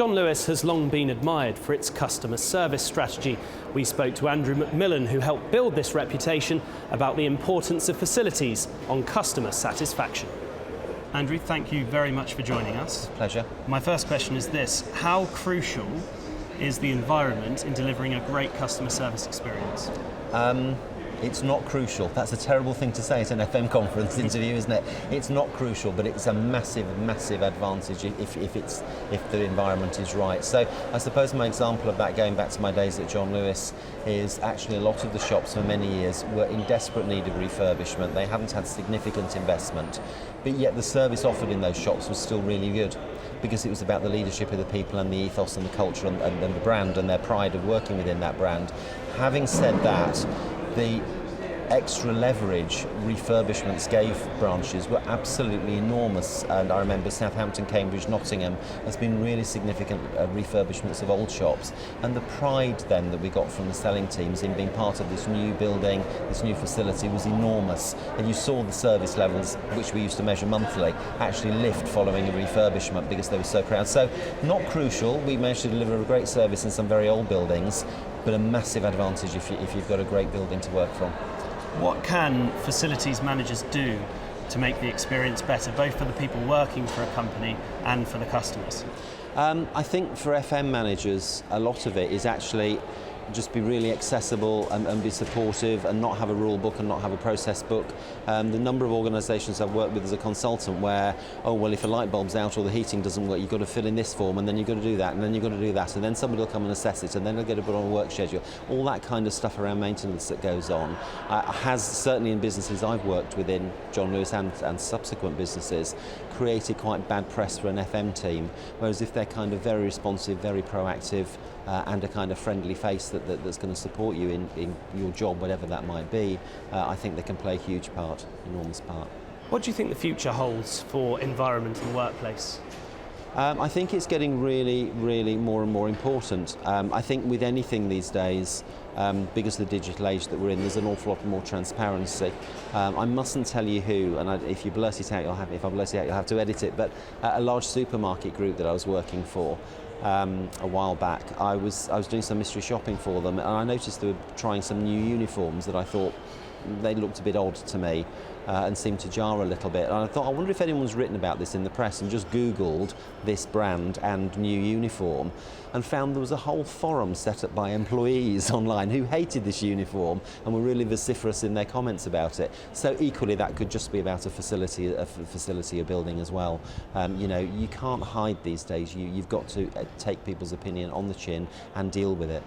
John Lewis has long been admired for its customer service strategy. We spoke to Andrew McMillan, who helped build this reputation, about the importance of facilities on customer satisfaction. Andrew, thank you very much for joining us. Pleasure. My first question is this: how crucial is the environment in delivering a great customer service experience? It's not crucial. That's a terrible thing to say at an FM conference interview, isn't it? It's not crucial, but it's a massive, massive advantage if the environment is right. So I suppose my example of that, going back to my days at John Lewis, is actually a lot of the shops for many years were in desperate need of refurbishment. They haven't had significant investment, but yet the service offered in those shops was still really good, because it was about the leadership of the people and the ethos and the culture and the brand and their pride of working within that brand. Having said that, the extra leverage refurbishments gave branches were absolutely enormous, and I remember Southampton, Cambridge, Nottingham has been really significant refurbishments of old shops, and the pride then that we got from the selling teams in being part of this new building, this new facility, was enormous, and you saw the service levels, which we used to measure monthly, actually lift following a refurbishment because they were so proud. So not crucial. We managed to deliver a great service in some very old buildings, but a massive advantage if you've got a great building to work from. What can facilities managers do to make the experience better, both for the people working for a company and for the customers? I think for FM managers, a lot of it is actually just be really accessible and be supportive and not have a rule book and not have a process book. The number of organisations I've worked with as a consultant where, oh well, if a light bulb's out or the heating doesn't work, you've got to fill in this form, and then you've got to do that, and then you've got to do that, and then somebody will come and assess it, and then they'll get to put on a work schedule. All that kind of stuff around maintenance that goes on has, certainly in businesses I've worked within, John Lewis and subsequent businesses, created quite bad press for an FM team, whereas if they're kind of very responsive, very proactive, and a kind of friendly face that's going to support you in your job, whatever that might be, I think they can play a huge part, enormous part. What do you think the future holds for environment in the workplace? I think it's getting really, really more and more important. I think with anything these days, because of the digital age that we're in, there's an awful lot more transparency. I mustn't tell you who, and if you blurt it out, if I blurt it out, you'll have to edit it, but a large supermarket group that I was working for, a while back, I was doing some mystery shopping for them, and I noticed they were trying some new uniforms that I thought they looked a bit odd to me and seemed to jar a little bit. And I thought, I wonder if anyone's written about this in the press, and just Googled this brand and new uniform and found there was a whole forum set up by employees online who hated this uniform and were really vociferous in their comments about it. So equally, that could just be about a facility, a building as well. You know, you can't hide these days. You've got to take people's opinion on the chin and deal with it.